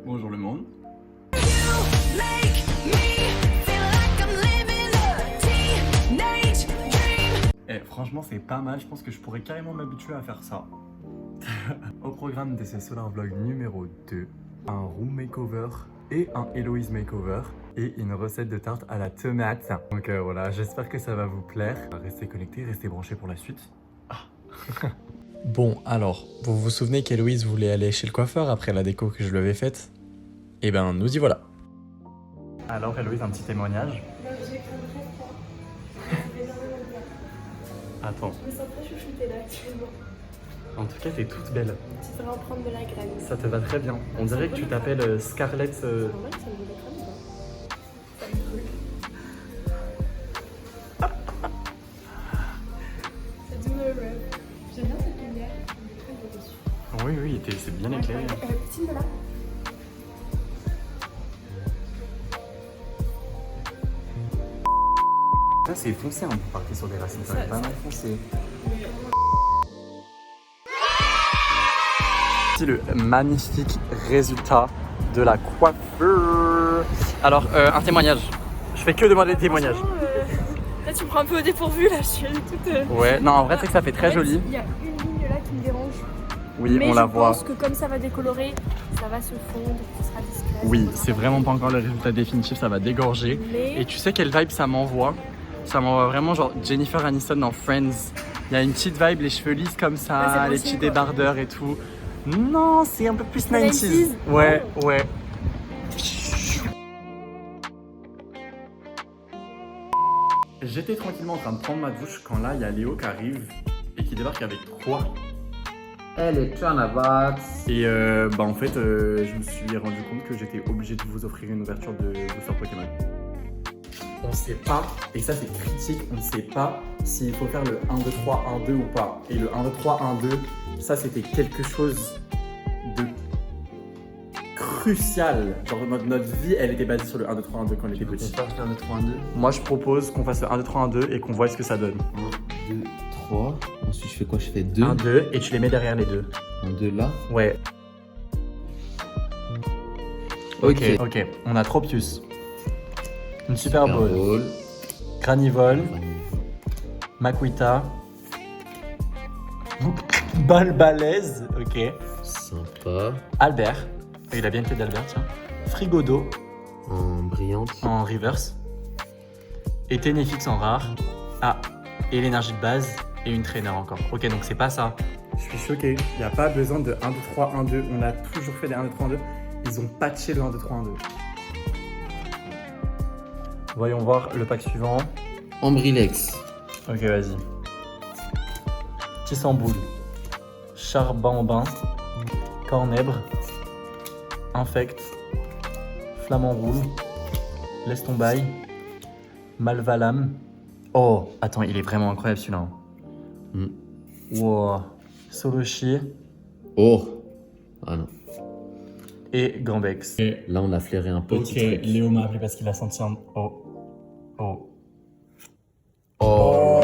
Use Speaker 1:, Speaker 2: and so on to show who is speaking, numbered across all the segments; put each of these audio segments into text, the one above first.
Speaker 1: Bonjour le monde. Eh, franchement, c'est pas mal. Je pense que je pourrais carrément m'habituer à faire ça. Au programme de ce Solar Vlog numéro 2, un room makeover et un Héloïse makeover et une recette de tarte à la tomate. Donc voilà, j'espère que ça va vous plaire. Restez connectés, restez branchés pour la suite.
Speaker 2: Bon, alors, vous vous souvenez qu'Héloïse voulait aller chez le coiffeur après la déco que je lui avais faite? Eh ben, nous y voilà.
Speaker 1: Alors Héloïse, un petit témoignage.
Speaker 3: J'ai craint très froid. Ça fait énormément de bien.
Speaker 1: Attends,
Speaker 3: Je me sens très chouchoutée là actuellement.
Speaker 1: en tout cas t'es toute belle.
Speaker 3: Tu devrais en prendre de la graine.
Speaker 1: Ça te va très bien. On dirait que tu t'appelles Scarlett...
Speaker 3: C'est normal que ça me brûle crâne, quoi. Ça me brûle. C'est du rêve. J'aime bien cette lumière. Elle est très beau dessus.
Speaker 1: Oui, oui, c'est bien éclairé.
Speaker 3: Petite de là.
Speaker 1: Là c'est foncé, hein, pour partir sur des racines, ça va pas mal foncé. Voici le magnifique résultat de la coiffure. Alors, un témoignage. Je fais que demander des témoignages.
Speaker 3: Là tu me prends un peu au dépourvu, là je suis toute...
Speaker 1: Ouais, non, en vrai c'est que ça fait très joli.
Speaker 3: Il y a une ligne là qui me dérange.
Speaker 1: Oui,
Speaker 3: Mais
Speaker 1: on la
Speaker 3: je
Speaker 1: voit.
Speaker 3: pense que comme ça va décolorer, ça va se fondre, ce sera discret.
Speaker 1: Oui, c'est vraiment pas encore le résultat définitif, ça va dégorger.
Speaker 3: Mais...
Speaker 1: Et tu sais quelle vibe ça m'envoie? Ça m'envoie vraiment genre Jennifer Aniston dans Friends. Il y a une petite vibe, les cheveux lisses comme ça,
Speaker 3: Ouais, c'est
Speaker 1: les
Speaker 3: possible,
Speaker 1: petits
Speaker 3: quoi.
Speaker 1: débardeurs et tout. Non, c'est un peu plus 90s.
Speaker 3: 90s.
Speaker 1: Ouais, ouais. J'étais tranquillement en train de prendre ma douche quand là, il y a Léo qui arrive et qui débarque avec quoi?
Speaker 4: Electronabots.
Speaker 1: Et bah en fait, je me suis rendu compte que j'étais obligé de vous offrir une ouverture de booster Pokémon. On sait pas, et ça c'est critique, on ne sait pas s'il faut faire le 1, 2, 3, 1, 2 ou pas. Et le 1, 2, 3, 1, 2, ça c'était quelque chose de crucial. Genre notre vie, elle était basée sur le 1, 2, 3, 1, 2 quand on était petit.
Speaker 4: Faire 1, 2, 3, 1, 2.
Speaker 1: Moi je propose qu'on fasse le 1, 2, 3, 1, 2 et qu'on voit ce que ça donne.
Speaker 4: 1, 2, 3. Ensuite, je fais quoi? Je fais 2.
Speaker 1: 1, 2 et tu les mets derrière les deux.
Speaker 4: 1, 2 là.
Speaker 1: Ouais.
Speaker 4: Ok.
Speaker 1: Ok, on a Tropius. Une Super Bowl.
Speaker 4: Bowl.
Speaker 1: Granivol. Makuita. Balbalaise, ok.
Speaker 4: Sympa.
Speaker 1: Albert. Il a bien une tête d'Albert, tiens. Frigodo
Speaker 4: En brillante.
Speaker 1: en reverse. Et Ténéfix en rare. Ah, et l'énergie de base et une traîner encore. Ok, donc c'est pas ça. Je suis choqué. Il n'y a pas besoin de 1, 2, 3, 1, 2. On a toujours fait des 1, 2, 3, 1, 2. Ils ont patché le 1, 2, 3, 1, 2. Voyons voir le pack suivant.
Speaker 4: Ambrilex.
Speaker 1: Ok, vas-y. Tissamboul, Charbambin, Cornèbre, Infect, Flamant Roule, Laisse ton bail, Malvalam. Oh, attends, il est vraiment incroyable celui-là. Wow. Solochi
Speaker 4: Oh. Ah non.
Speaker 1: et Gambex.
Speaker 4: Là, on a flairé un petit truc.
Speaker 1: Léo m'a appelé parce qu'il a senti un... Oh. Oh.
Speaker 4: Oh.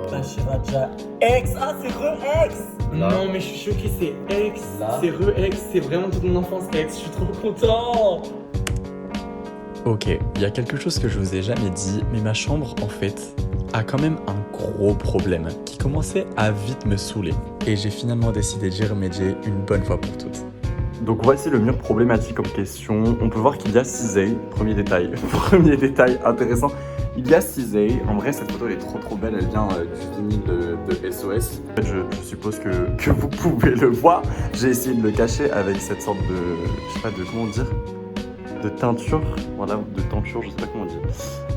Speaker 1: Pachiraja X. Ah, c'est re-X.
Speaker 4: Là.
Speaker 1: Non, mais je suis choqué, c'est X.
Speaker 4: Là.
Speaker 1: C'est re-X. C'est vraiment toute mon enfance X. Je suis trop content.
Speaker 2: Ok, il y a quelque chose que je vous ai jamais dit, mais ma chambre, en fait, a quand même un gros problème qui commençait à vite me saouler. Et j'ai finalement décidé d'y remédier une bonne fois pour toutes.
Speaker 1: Donc voici le mur problématique en question. On peut voir qu'il y a cisaille. Premier détail. Premier détail intéressant. Il y a cisaille. En vrai, cette photo elle est trop belle. Elle vient du vinyle de SOS. En fait, je suppose que vous pouvez le voir. J'ai essayé de le cacher avec cette sorte de... Je sais pas de comment dire. De teinture. Voilà, de teinture, je sais pas comment dire.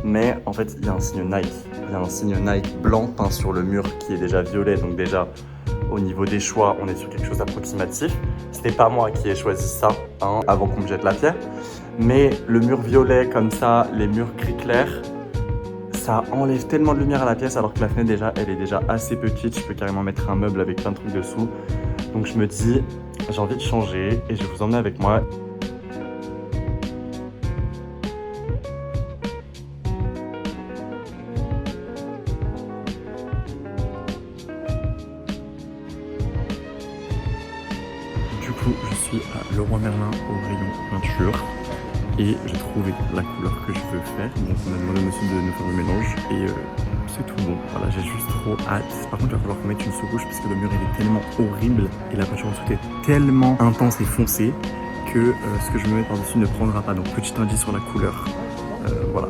Speaker 1: Mais en fait, il y a un signe Nike. Il y a un signe Nike blanc peint sur le mur qui est déjà violet. Donc déjà, au niveau des choix, on est sur quelque chose d'approximatif. C'était pas moi qui ai choisi ça hein, avant qu'on me jette la pierre. Mais le mur violet comme ça, les murs gris clair, ça enlève tellement de lumière à la pièce alors que la fenêtre déjà, elle est déjà assez petite. Je peux carrément mettre un meuble avec plein de trucs dessous. Donc je me dis, j'ai envie de changer et je vais vous emmener avec moi. Du coup, je suis à
Speaker 2: Leroy Merlin au rayon peinture. Et j'ai trouvé la couleur que je veux faire. Donc on a demandé au monsieur de nous faire le mélange et c'est tout bon. Voilà, j'ai juste trop hâte. Par contre, il va falloir qu'on mette une sous-couche parce que le mur il est tellement horrible et la peinture en dessous est tellement intense et foncée que ce que je me mets par-dessus ne prendra pas. Donc petit indice sur la couleur. Voilà.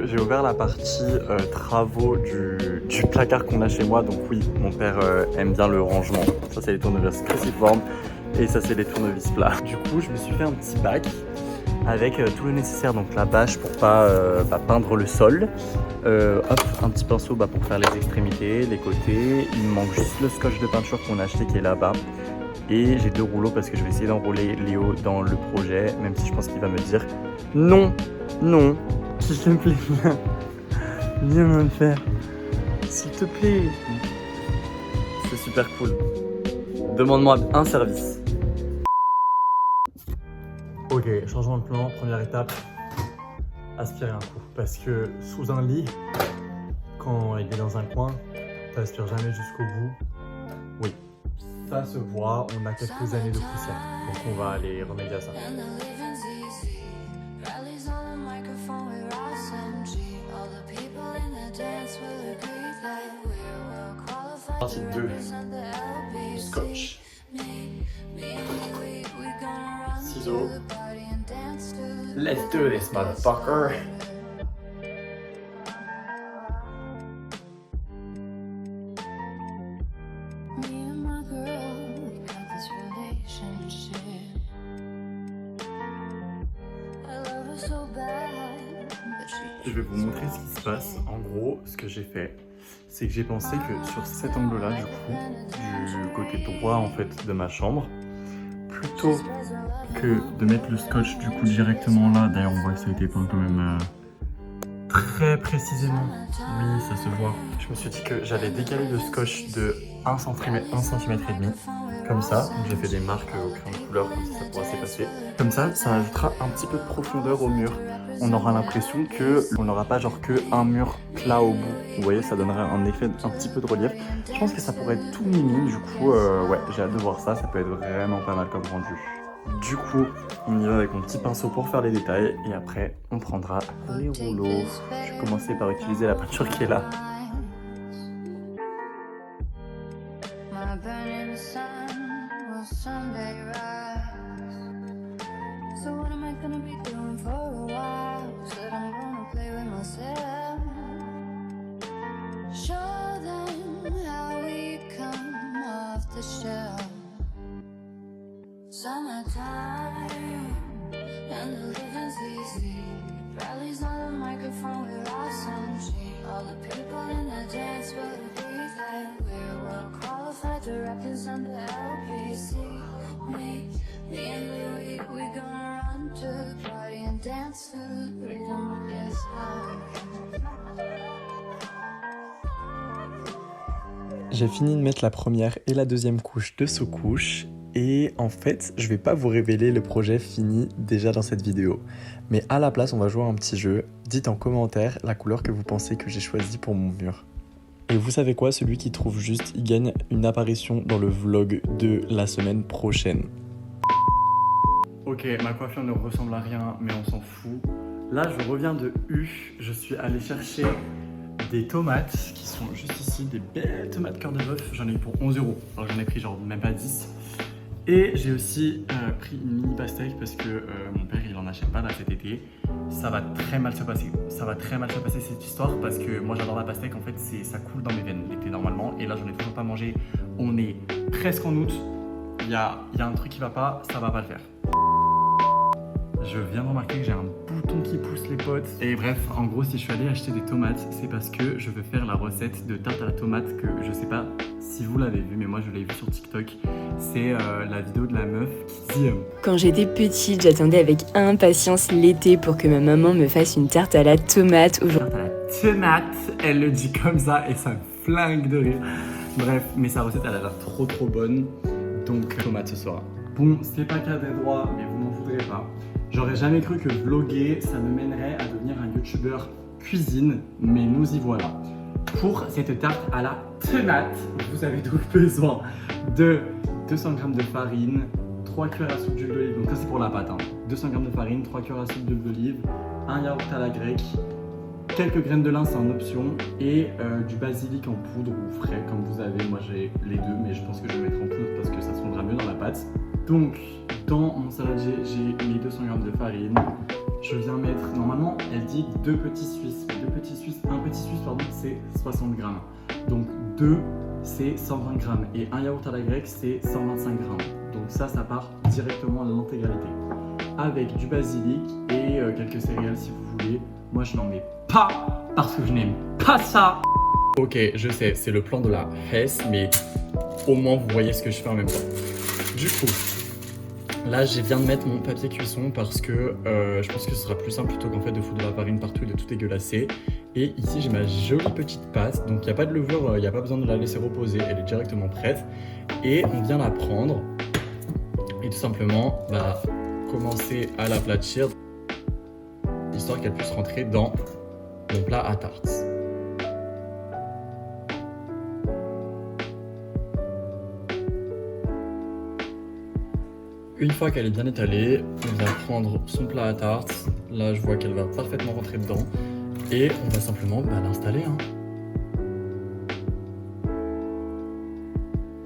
Speaker 2: J'ai ouvert la partie travaux du placard qu'on a chez moi. Donc oui, mon père aime bien le rangement. Ça c'est les tournevis cruciformes et ça c'est les tournevis plats. Du coup je me suis fait un petit bac avec tout le nécessaire. Donc la bâche pour pas peindre le sol. Hop, un petit pinceau pour faire les extrémités, les côtés. Il me manque juste le scotch de peinture qu'on a acheté qui est là-bas. Et j'ai 2 rouleaux parce que je vais essayer d'enrôler Léo dans le projet. Même si je pense qu'il va me dire non, non. S'il te plaît, viens me le faire. S'il te plaît. C'est super cool. Demande-moi un service. Ok, changement de plan, première étape. Aspirer un coup. Parce que sous un lit, quand il est dans un coin, t'aspires jamais jusqu'au bout. Oui, ça se voit, on a quelques années de poussière. Donc on va aller remédier à ça. Partie 2, scotch, ciseaux. Let's do this, motherfucker. Je vais vous montrer ce qui se passe. En gros, ce que j'ai fait, c'est que j'ai pensé que sur cet angle-là, du coup, du côté droit en fait de ma chambre, plutôt que de mettre le scotch du coup directement là, d'ailleurs on voit que ça a été peint quand même très précisément, oui ça se voit. Je me suis dit que j'allais décaler le scotch de 1 cm, 1 cm et demi, comme ça. Donc j'ai fait des marques au crayon de couleur, comme ça pourra s'effacer. Comme ça ajoutera un petit peu de profondeur au mur. On aura l'impression qu'on n'aura pas genre que un mur plat au bout. Vous voyez, ça donnerait un effet un petit peu de relief. Je pense que ça pourrait être tout mini, du coup, ouais, j'ai hâte de voir ça. Ça peut être vraiment pas mal comme rendu. Du coup, on y va avec mon petit pinceau pour faire les détails et après, on prendra les rouleaux. Je vais commencer par utiliser la peinture qui est là.
Speaker 5: Summertime and the living's easy. Rallies on the microphone with our energy. All the people in the dance will agree that we're well qualified to represent the LPC. Me and Louis, we gonna run to the party and dance to the rhythm of this house.
Speaker 2: J'ai fini de mettre la première et la deuxième couche de sous-couche. Et en fait, je vais pas vous révéler le projet fini déjà dans cette vidéo. Mais à la place, on va jouer à un petit jeu. Dites en commentaire la couleur que vous pensez que j'ai choisie pour mon mur. Et vous savez quoi, celui qui trouve juste, il gagne une apparition dans le vlog de la semaine prochaine. Ok, ma coiffure ne ressemble à rien, mais on s'en fout. Là, je reviens de U. Je suis allé chercher des tomates qui sont juste ici, des belles tomates cœur de bœuf. J'en ai eu pour 11 €. Alors j'en ai pris genre même pas 10. Et j'ai aussi pris une mini pastèque parce que mon père il en achète pas là cet été. Ça va très mal se passer. Ça va très mal se passer cette histoire parce que moi j'adore la pastèque. En fait ça coule dans mes veines l'été normalement. Et là j'en ai toujours pas mangé. On est presque en août. Il y a un truc qui va pas, ça va pas le faire. Je viens de remarquer que j'ai un bouton qui pousse les potes. Et bref, en gros, si je suis allé acheter des tomates, c'est parce que je veux faire la recette de tarte à la tomate que je sais pas si vous l'avez vu, mais moi je l'ai vu sur TikTok. C'est la vidéo de la meuf qui dit
Speaker 6: Quand j'étais petite, j'attendais avec impatience l'été pour que ma maman me fasse une tarte à la tomate.
Speaker 2: Tarte à la tomate, elle le dit comme ça et ça me flingue de rire. Bref, mais sa recette elle a l'air trop bonne. Donc tomate ce soir. Bon, c'est pas cadré droit, mais vous m'en voudrez pas. J'aurais jamais cru que vlogger, ça me mènerait à devenir un youtubeur cuisine, mais nous y voilà. pour cette tarte à la tomate, vous avez donc besoin de 200 g de farine, 3 cuillères à soupe d'huile d'olive, donc ça c'est pour la pâte, hein. 200 g de farine, 3 cuillères à soupe d'huile d'olive, un yaourt à la grecque, quelques graines de lin c'est en option et du basilic en poudre ou frais comme vous avez. Moi j'ai les deux mais je pense que je vais mettre en poudre parce que ça se fondra mieux dans la pâte. Donc dans mon saladier j'ai mes 200 g de farine. Je viens mettre, normalement elle dit 2 petits suisses. Un petit suisse pardon c'est 60 g. Donc 2 c'est 120 g et un yaourt à la grecque c'est 125 g. Donc ça part directement à l'intégralité. Avec du basilic et quelques céréales si vous voulez. Moi je n'en mets pas parce que je n'aime pas ça. Ok, je sais, c'est le plan de la Hesse, mais au moins vous voyez ce que je fais en même temps. Du coup, là je viens de mettre mon papier cuisson parce que je pense que ce sera plus simple plutôt qu'en fait de foutre de la farine partout et de tout dégueulasser. Et ici j'ai ma jolie petite pâte, donc il n'y a pas de levure, il n'y a pas besoin de la laisser reposer, elle est directement prête. Et on vient la prendre et tout simplement commencer à l'aplatir, histoire qu'elle puisse rentrer dans mon plat à tarte. Une fois qu'elle est bien étalée, on va prendre son plat à tarte. Là, je vois qu'elle va parfaitement rentrer dedans. Et on va simplement l'installer.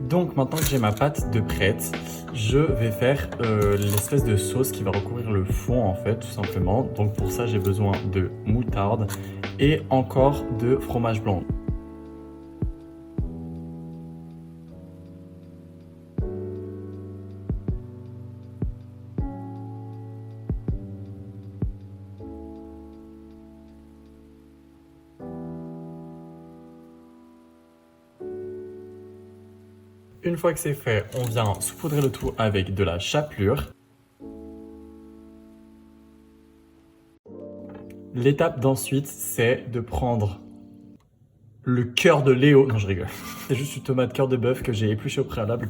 Speaker 2: Donc maintenant que j'ai ma pâte de prête, je vais faire l'espèce de sauce qui va recouvrir le fond en fait tout simplement. Donc pour ça j'ai besoin de moutarde et encore de fromage blanc. Une fois que c'est fait, on vient saupoudrer le tout avec de la chapelure. L'étape d'ensuite, c'est de prendre le cœur de Léo. Non, je rigole. C'est juste une tomate cœur de bœuf que j'ai épluché au préalable.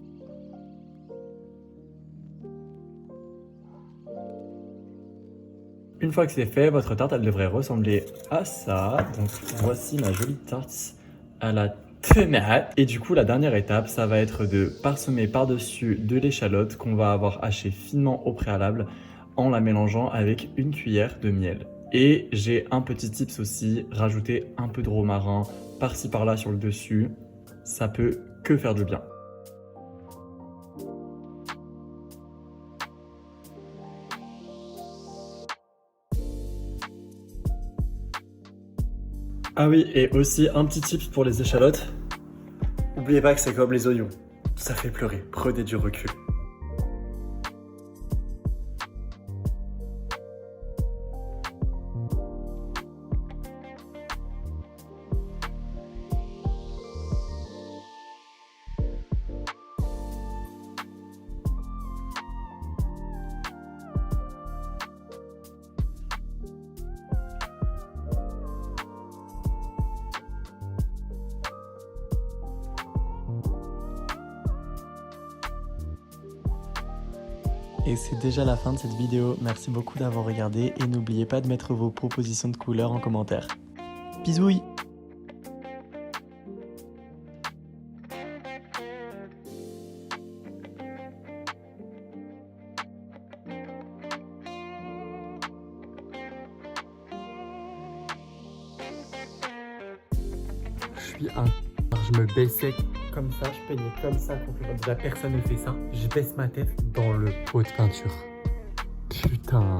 Speaker 2: Une fois que c'est fait, votre tarte, elle devrait ressembler à ça. Donc voici ma jolie tarte à la tomate. Et du coup, la dernière étape, ça va être de parsemer par-dessus de l'échalote qu'on va avoir hachée finement au préalable en la mélangeant avec une cuillère de miel. Et j'ai un petit tips aussi, rajouter un peu de romarin par-ci par-là sur le dessus. Ça peut que faire du bien. Ah oui, et aussi un petit tips pour les échalotes. N'oubliez pas que c'est comme les oignons. Ça fait pleurer, prenez du recul. Et c'est déjà la fin de cette vidéo, merci beaucoup d'avoir regardé et n'oubliez pas de mettre vos propositions de couleurs en commentaire. Bisous! Je suis un... Je me baissais comme ça, je peignais comme ça contre déjà personne ne fait ça. Je baisse ma tête dans le pot de peinture. Putain.